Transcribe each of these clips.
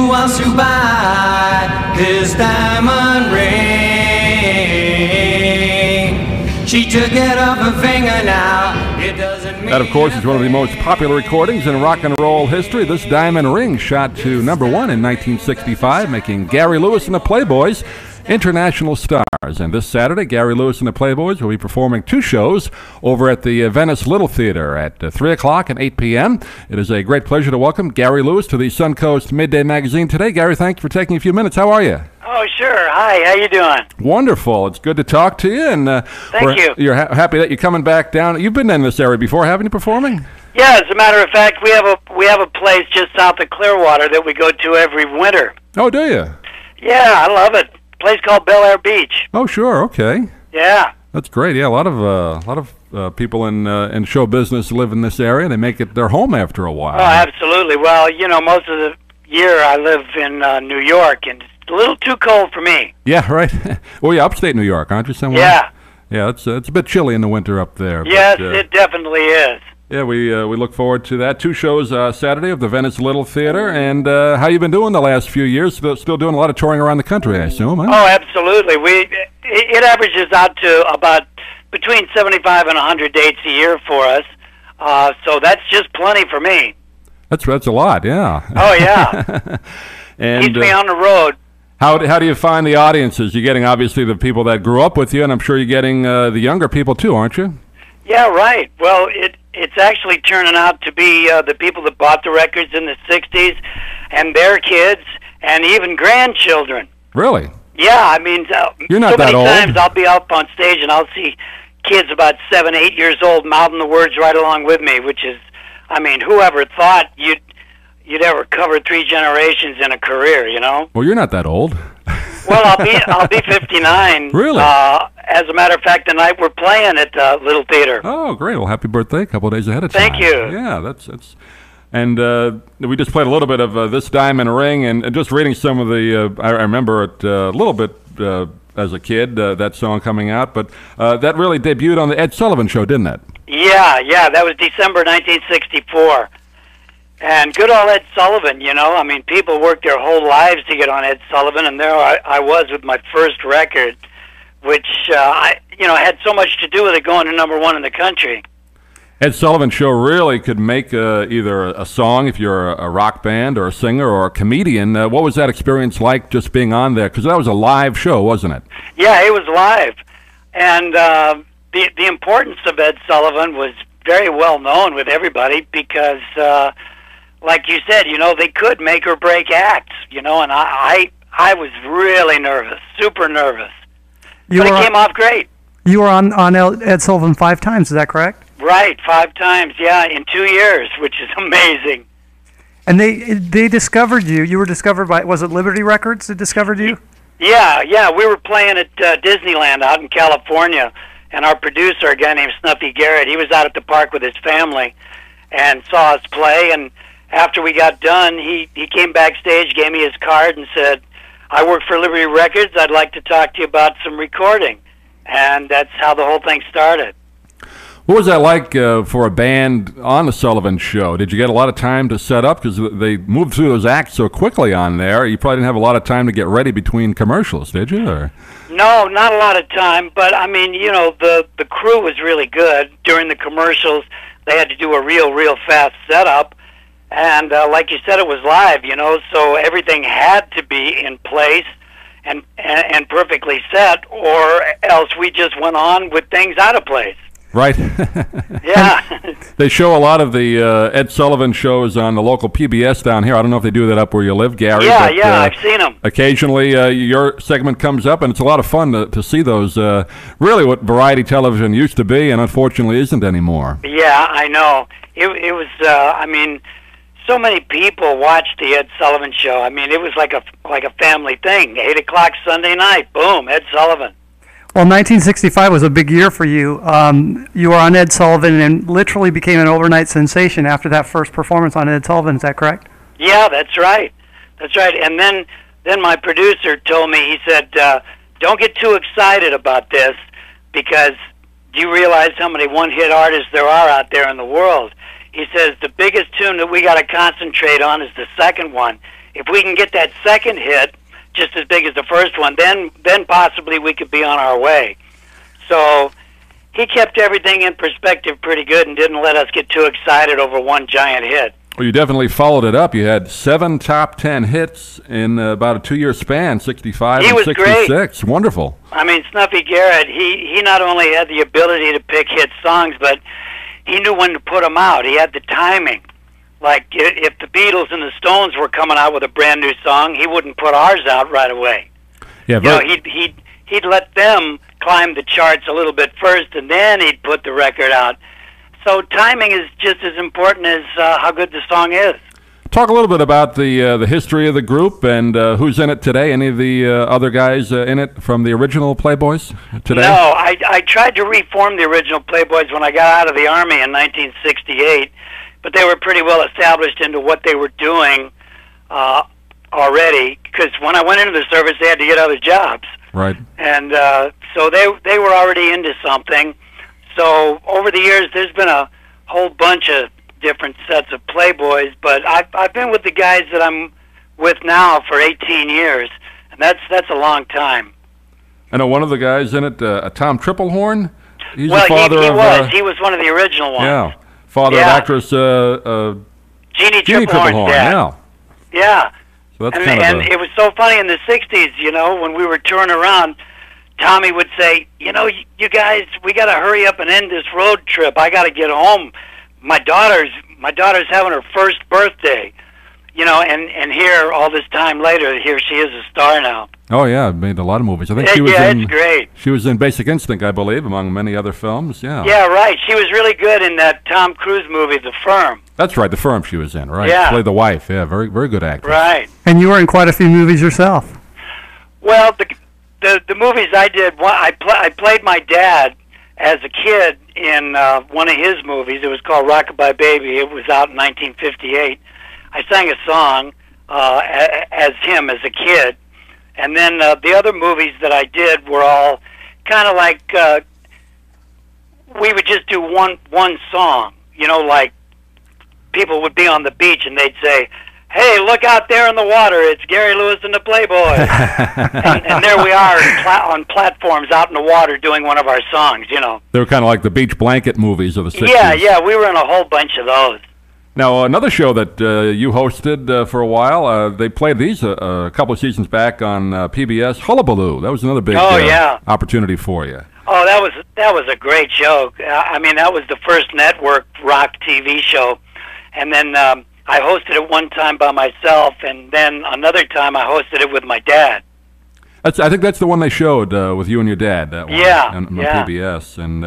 wants to buy his diamond ring. She took it off her finger now. It doesn't mean That, of course, is one of the most popular recordings in rock and roll history. This diamond ring shot to #1 in 1965, making Gary Lewis and the Playboys international stars. And this Saturday, Gary Lewis and the Playboys will be performing 2 shows over at the Venice Little Theater at 3 o'clock and 8 p.m. It is a great pleasure to welcome Gary Lewis to the Suncoast Midday Magazine today. Gary, thank you for taking a few minutes. How are you? Oh, sure. Hi, how you doing? Wonderful. It's good to talk to you. And Thank you. You're happy that you're coming back down. You've been in this area before, haven't you, performing? Yeah, as a matter of fact, we have a place just south of Clearwater that we go to every winter. Oh, do you? Yeah, I love it. Place called Bel Air Beach. Oh, sure. Okay. Yeah. That's great. Yeah, a lot of people in show business live in this area. They make it their home after a while. Oh, absolutely. Well, you know, most of the year I live in New York, and it's a little too cold for me. Yeah, right. Well, yeah, upstate New York, aren't you somewhere? Yeah. Yeah, it's a bit chilly in the winter up there. Yes, but, it definitely is. Yeah, we look forward to that. 2 shows Saturday of the Venice Little Theater. And how you been doing the last few years? Still doing a lot of touring around the country, I assume, huh? Oh, absolutely. It averages out to about between 75 and 100 dates a year for us. So that's just plenty for me. That's a lot, yeah. Oh, yeah. And keeps me on the road. How do you find the audiences? You're getting, obviously, the people that grew up with you, and I'm sure you're getting the younger people, too, aren't you? Yeah, right. Well, it's actually turning out to be the people that bought the records in the 60s and their kids and even grandchildren. Really? Yeah, I mean, you're not so that many old. times I'll be up on stage and I'll see kids about 7, 8 years old mouthing the words right along with me, which is, I mean, whoever thought you'd ever cover 3 generations in a career, you know? Well, you're not that old. Well, I'll be 59. Really? As a matter of fact, tonight we're playing at Little Theater. Oh, great! Well, happy birthday! A couple of days ahead of time. Thank you. Yeah, that's. And we just played a little bit of This Diamond Ring, and just reading some of the. I remember it a little bit as a kid. That song coming out, but that really debuted on the Ed Sullivan Show, didn't it? Yeah. That was December 1964. And good old Ed Sullivan, you know. I mean, people worked their whole lives to get on Ed Sullivan, and there I was with my first record, which had so much to do with it going to #1 in the country. Ed Sullivan Show really could make either a song if you're a rock band or a singer or a comedian. What was that experience like, just being on there? Because that was a live show, wasn't it? Yeah, it was live, and the importance of Ed Sullivan was very well known with everybody because. Like you said, you know, they could make or break acts, you know, and I was really nervous, super nervous. But it came off great. You were on Ed Sullivan 5 times, is that correct? Right, 5 times, yeah, in 2 years, which is amazing. And they discovered you. You were discovered by, was it Liberty Records that discovered you? Yeah, we were playing at Disneyland out in California, and our producer, a guy named Snuffy Garrett, he was out at the park with his family and saw us play, and after we got done, he came backstage, gave me his card, and said, I work for Liberty Records. I'd like to talk to you about some recording. And that's how the whole thing started. What was that like for a band on the Sullivan Show? Did you get a lot of time to set up? Because they moved through those acts so quickly on there. You probably didn't have a lot of time to get ready between commercials, did you? Or? No, not a lot of time. But, I mean, you know, the crew was really good. During the commercials, they had to do a real fast setup. And like you said, it was live, you know, so everything had to be in place and perfectly set, or else we just went on with things out of place. Right. Yeah. They show a lot of the Ed Sullivan shows on the local PBS down here. I don't know if they do that up where you live, Gary. Yeah, but, I've seen them. Occasionally your segment comes up, and it's a lot of fun to see those, really what variety television used to be and unfortunately isn't anymore. Yeah, I know. It was, I mean, so many people watched the Ed Sullivan Show. I mean, it was like a family thing. 8 o'clock Sunday night, boom, Ed Sullivan. Well, 1965 was a big year for you. You were on Ed Sullivan and literally became an overnight sensation after that first performance on Ed Sullivan. Is that correct? Yeah, that's right. That's right. And then my producer told me, he said, don't get too excited about this because do you realize how many one-hit artists there are out there in the world? He says the biggest tune that we got to concentrate on is the second one. if we can get that second hit just as big as the first one, then possibly we could be on our way. So he kept everything in perspective pretty good and didn't let us get too excited over one giant hit. Well, you definitely followed it up. You had 7 top 10 hits in about a 2-year span, 65 and 66. Great. Wonderful. I mean, Snuffy Garrett, he not only had the ability to pick hit songs, but he knew when to put them out. He had the timing. Like, if the Beatles and the Stones were coming out with a brand new song, he wouldn't put ours out right away. Yeah, he'd let them climb the charts a little bit first, and then he'd put the record out. So timing is just as important as how good the song is. Talk a little bit about the history of the group and who's in it today. Any of the other guys in it from the original Playboys today? No, I tried to reform the original Playboys when I got out of the Army in 1968, but they were pretty well established into what they were doing already, because when I went into the service, they had to get other jobs. Right. And so they were already into something. So over the years, there's been a whole bunch of different sets of Playboys, but I've been with the guys that I'm with now for 18 years, and that's a long time. I know one of the guys in it, Tom Tripplehorn. He's well, the father he was one of the original ones. Yeah, father of actress Jeannie Tripplehorn. Dad. Yeah. So that's and it was so funny in the 60s, you know, when we were touring around, Tommy would say, you know, you guys, we got to hurry up and end this road trip. I got to get home. My daughter's having her first birthday, you know, and here all this time later, here she is a star now. Oh yeah, made a lot of movies. I think she was it's great. She was in Basic Instinct, I believe, among many other films. Yeah. Yeah, right. She was really good in that Tom Cruise movie, The Firm. That's right, The Firm she was in. Right. Yeah. Played the wife. Yeah, very very good actress. Right. And you were in quite a few movies yourself. Well, the movies I did, I played my dad as a kid in one of his movies. It was called Rockabye Baby. It was out in 1958. I sang a song as him as a kid. And then the other movies that I did were all kind of like we would just do one song. You know, like people would be on the beach and they'd say, "Hey, look out there in the water! It's Gary Lewis and the Playboys." and there we are on platforms out in the water doing one of our songs. You know, they were kind of like the beach blanket movies of the 60s. Yeah, we were in a whole bunch of those. Now, another show that you hosted for a while, they played these a couple of seasons back on PBS, Hullabaloo. That was another big opportunity for you. Oh, that was a great show. I mean, that was the first network rock TV show. And then I hosted it one time by myself, and then another time I hosted it with my dad. I think that's the one they showed with you and your dad. That one, on PBS. And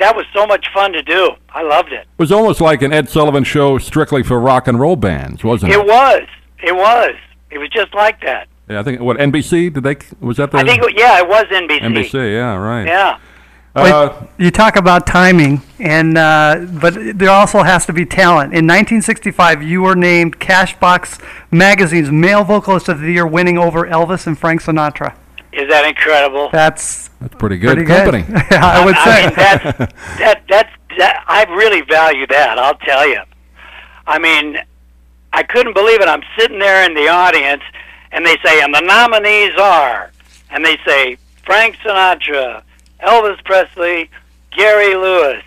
that was so much fun to do. I loved it. It was almost like an Ed Sullivan show strictly for rock and roll bands, wasn't it? It was. It was just like that. Yeah, I think, NBC, was that the... I think, it was NBC. NBC, yeah, right. Yeah. You talk about timing, and but there also has to be talent. In 1965, you were named Cashbox Magazine's Male Vocalist of the Year, winning over Elvis and Frank Sinatra. Is that incredible? That's pretty good company. I would say. I mean, I really value that, I'll tell you. I mean, I couldn't believe it. I'm sitting there in the audience, and they say, and the nominees are, and they say, Frank Sinatra, Elvis Presley, Gary Lewis,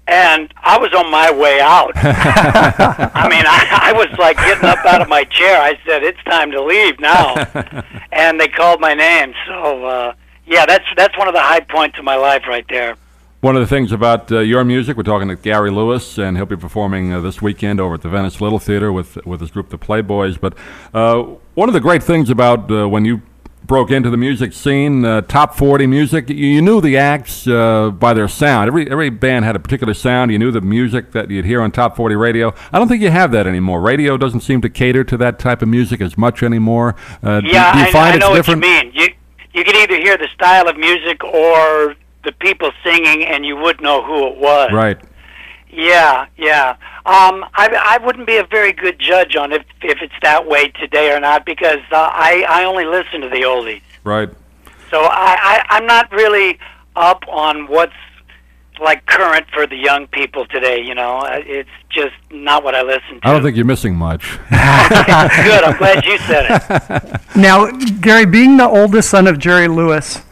and I was on my way out. I mean, I was like getting up out of my chair. I said, it's time to leave now. And they called my name. So, that's one of the high points of my life right there. One of the things about your music, we're talking to Gary Lewis, and he'll be performing this weekend over at the Venice Little Theater with his group, the Playboys. But one of the great things about when you broke into the music scene, top 40 music, you knew the acts by their sound. Every band had a particular sound. You knew the music that you'd hear on top 40 radio. I don't think you have that anymore. Radio doesn't seem to cater to that type of music as much anymore. Do you find it's different? What you mean. You could either hear the style of music or the people singing, and you would know who it was. Right. Yeah. I wouldn't be a very good judge on if it's that way today or not, because I only listen to the oldies. Right. So I'm not really up on what's like current for the young people today. You know, it's just not what I listen to. I don't think you're missing much. Good. I'm glad you said it. Now, Gary, being the oldest son of Jerry Lewis,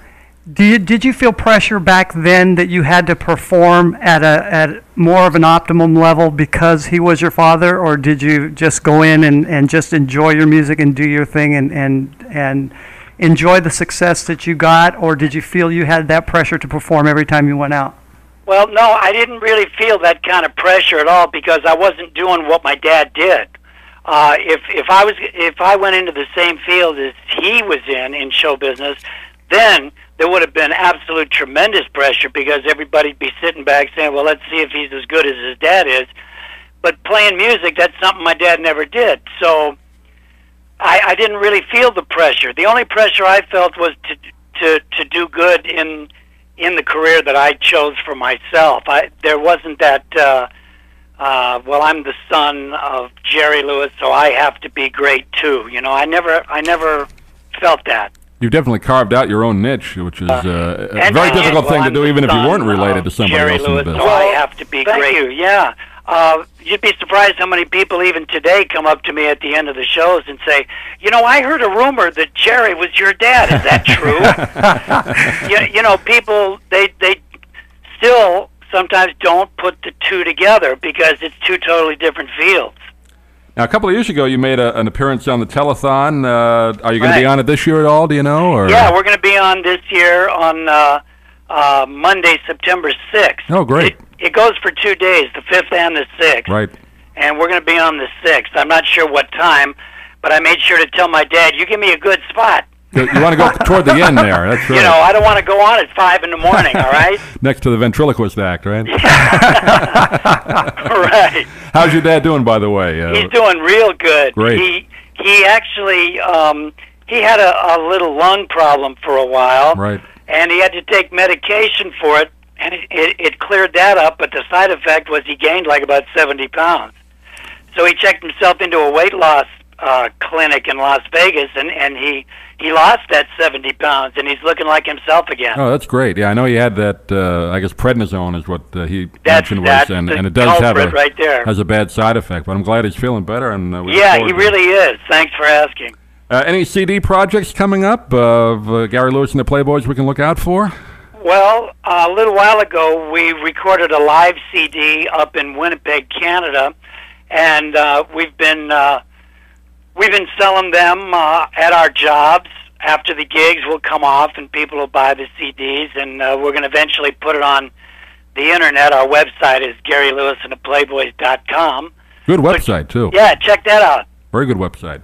did you feel pressure back then that you had to perform at more of an optimum level because he was your father, or did you just go in and just enjoy your music and do your thing and enjoy the success that you got, or did you feel you had that pressure to perform every time you went out? Well, no, I didn't really feel that kind of pressure at all because I wasn't doing what my dad did. If I went into the same field as he was in show business, then there would have been absolute tremendous pressure because everybody'd be sitting back saying, well, let's see if he's as good as his dad is. But playing music, that's something my dad never did. So I didn't really feel the pressure. The only pressure I felt was to do good in the career that I chose for myself. There wasn't that, well, I'm the son of Jerry Lewis, so I have to be great too. You know, I never felt that. You've definitely carved out your own niche, which is a very difficult thing to do, even if you weren't related to somebody else in the business. So I have to be great. Thank you, yeah. You'd be surprised how many people even today come up to me at the end of the shows and say, you know, I heard a rumor that Jerry was your dad. Is that true? you know, people, they still sometimes don't put the two together because it's two totally different fields. Now, a couple of years ago, you made an appearance on the telethon. Are you going to be on it this year at all? Do you know? Or? Yeah, we're going to be on this year on Monday, September 6th. Oh, great. It goes for 2 days, the 5th and the 6th. Right. And we're going to be on the 6th. I'm not sure what time, but I made sure to tell my dad, you give me a good spot. You want to go toward the end there. That's right. You know, I don't want to go on at 5 in the morning, all right? Next to the ventriloquist act, right? Right. How's your dad doing, by the way? He's doing real good. Great. He actually, he had a little lung problem for a while. Right. And he had to take medication for it, and it cleared that up, but the side effect was he gained like about 70 pounds. So he checked himself into a weight loss clinic in Las Vegas, and he lost that 70 pounds, and he's looking like himself again. Oh, that's great. Yeah, I know he had that, I guess prednisone is what he mentioned was, and it does have right there. Has a bad side effect, but I'm glad he's feeling better. And yeah, he really is. Thanks for asking. Any CD projects coming up of Gary Lewis and the Playboys we can look out for? Well, a little while ago, we recorded a live CD up in Winnipeg, Canada, and we've been selling them at our jobs. After the gigs will come off and people will buy the CDs, and we're going to eventually put it on the internet. Our website is GaryLewisandThePlayboys.com. Good website, too. Yeah, check that out. Very good website.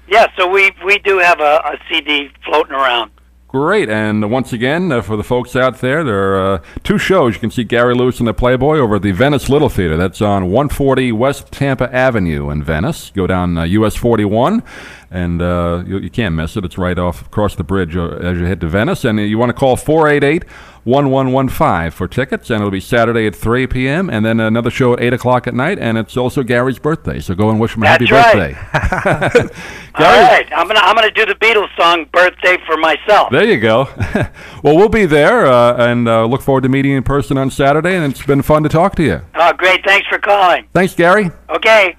Yeah, so we do have a CD floating around. Great, and once again, for the folks out there, there are two shows. You can see Gary Lewis and the Playboy over at the Venice Little Theater. That's on 140 West Tampa Avenue in Venice. Go down US 41, and you can't miss it. It's right across the bridge as you head to Venice. And you want to call 488-1115 for tickets, and it'll be Saturday at 3 p.m., and then another show at 8 o'clock at night, and it's also Gary's birthday, so go and wish him a happy birthday. All right, I'm gonna do the Beatles song "Birthday" for myself. There you go. Well, we'll be there, and look forward to meeting you in person on Saturday, and it's been fun to talk to you. Oh, great. Thanks for calling. Thanks, Gary. Okay.